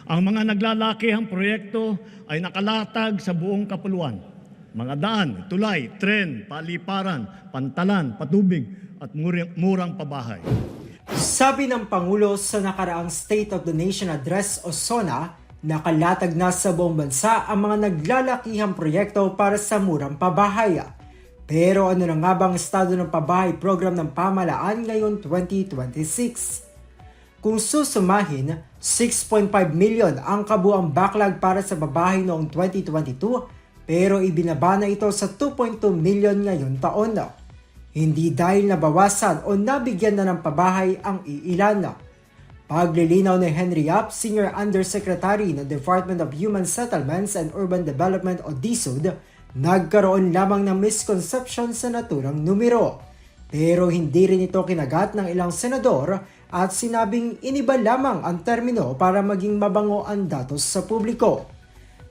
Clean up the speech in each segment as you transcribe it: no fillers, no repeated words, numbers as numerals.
Ang mga naglalakihang proyekto ay nakalatag sa buong kapuluan. Mga daan, tulay, tren, paliparan, pantalan, patubig at murang pabahay. Sabi ng Pangulo sa nakaraang State of the Nation Address o SONA, nakalatag na sa buong bansa ang mga naglalakihang proyekto para sa murang pabahay. Pero ano na nga bang estado ng pabahay program ng pamahalaan ngayon 2026? Kung susumahin, 6.5 million ang kabuang backlog para sa babahay noong 2022 pero ibinaba na ito sa 2.2 million ngayon taon. Hindi dahil nabawasan o nabigyan na ng pabahay ang iilan. Paglilinaw ni Henry Yap, Senior Undersecretary ng Department of Human Settlements and Urban Development o DSUD, nagkaroon lamang ng misconception sa naturang numero. Pero hindi rin ito kinagat ng ilang senador at sinabing iniba lamang ang termino para maging mabango ang datos sa publiko.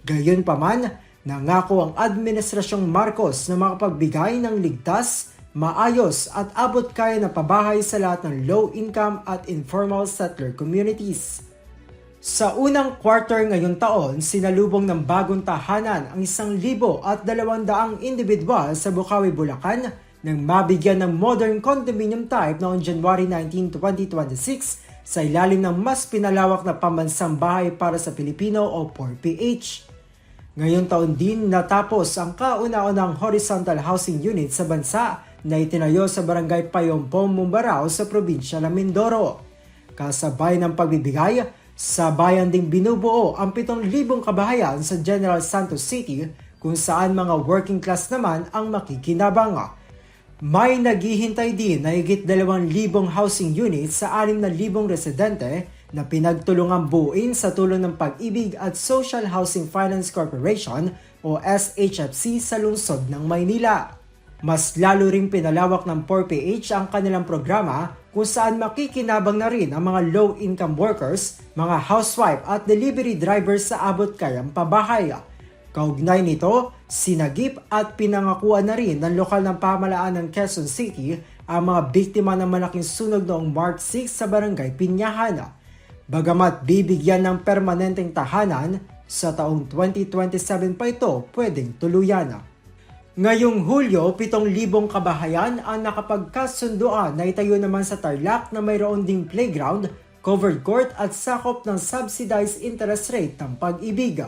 Gayunpaman, nangako ang Administrasyong Marcos na makapagbigay ng ligtas, maayos at abot kaya na pabahay sa lahat ng low-income at informal settler communities. Sa unang quarter ngayong taon, sinalubong ng bagong tahanan ang 1,200 individual sa Bukawi, Bulacan nang mabigyan ng modern condominium type noong January 19, 2026 sa ilalim ng mas pinalawak na pambansang bahay para sa Pilipino o 4PH. Ngayong taon din natapos ang kauna-unang horizontal housing unit sa bansa na itinayo sa Barangay Payompong, Mumbarao sa probinsya ng Mindoro. Kasabay ng pagbibigay, sa bayan ding binubuo ang 7,000 kabahayan sa General Santos City kung saan mga working class naman ang makikinabang. May naghihintay din na higit 2,000 housing units sa 6,000 residente na pinagtulungang buuin sa tulong ng Pag-ibig at Social Housing Finance Corporation o SHFC sa lungsod ng Maynila. Mas lalo ring pinalawak ng 4PH ang kanilang programa kung saan makikinabang na rin ang mga low-income workers, mga housewife at delivery drivers sa abot kayang pabahay. Kaugnay nito, sinagip at pinangakuan na rin ng lokal ng pamahalaan ng Quezon City ang mga biktima ng malaking sunog noong March 6 sa Barangay Pinyahan. Bagamat bibigyan ng permanenteng tahanan, sa taong 2027 pa ito pwedeng tuluyan. Ngayong Hulyo, 7,000 kabahayan ang nakapagkasunduan na itayo naman sa Tarlac na mayroon ding playground, covered court at sakop ng subsidized interest rate ng Pag-ibig.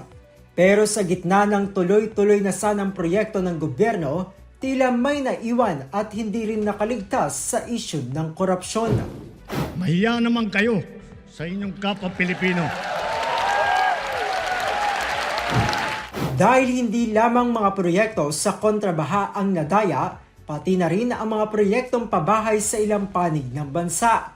Pero sa gitna ng tuloy-tuloy na sanang proyekto ng gobyerno, tila may naiwan at hindi rin nakaligtas sa isyu ng korupsyon. Mahiya naman kayo sa inyong kapwa Pilipino. Dahil hindi lamang mga proyekto sa kontrabaha ang nadaya, pati na rin ang mga proyektong pabahay sa ilang panig ng bansa.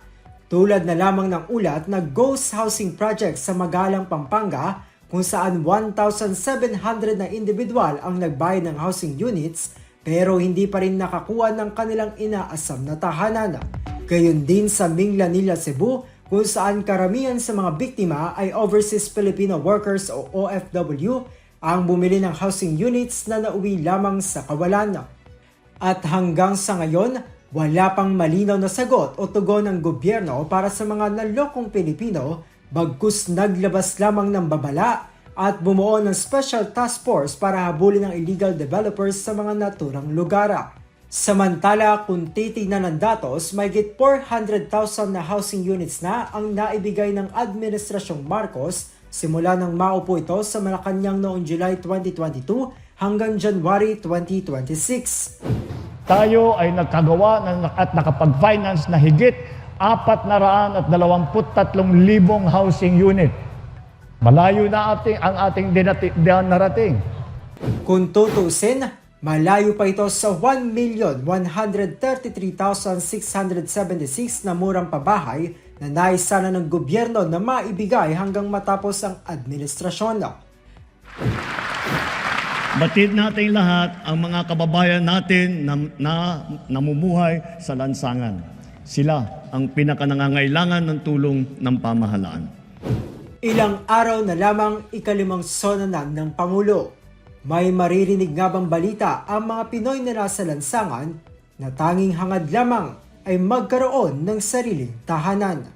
Tulad na lamang ng ulat na ghost housing project sa Magalang, Pampanga, kung saan 1,700 na individual ang nagbayad ng housing units pero hindi pa rin nakakuha ng kanilang inaasam na tahanan. Gayon din sa Minglanilla, Cebu, kung saan karamihan sa mga biktima ay overseas Filipino workers o OFW ang bumili ng housing units na nauwi lamang sa kawalan. At hanggang sa ngayon, wala pang malinaw na sagot o tugon ng gobyerno para sa mga nalokong Pilipino, bagkus naglabas lamang ng babala at bumuo ng special task force para habulin ang illegal developers sa mga naturang lugar. Samantala, kung titignan ng datos, mayigit 400,000 na housing units na ang naibigay ng Administrasyong Marcos simula nang maupo ito sa Malacanang noong July 2022 hanggang January 2026. Tayo ay nagkagawa at nakapag-finance na higit 423,000 housing unit. Malayo na ang ating narating. Kung tutusin, malayo pa ito sa 1,133,676 na murang pabahay na naisana ng gobyerno na maibigay hanggang matapos ang administrasyon. Batid natin lahat ang mga kababayan natin na namumuhay sa lansangan. Sila ang pinakanangangailangan ng tulong ng pamahalaan. Ilang araw na lamang ikalimang sonanan ng Pangulo. May maririnig nga bang balita ang mga Pinoy na nasa lansangan na tanging hangad lamang ay magkaroon ng sariling tahanan?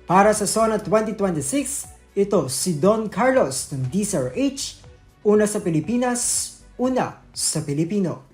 Para sa SONA 2026, Ito si Don Carlos ng DZRH, una sa Pilipinas, una sa Pilipino.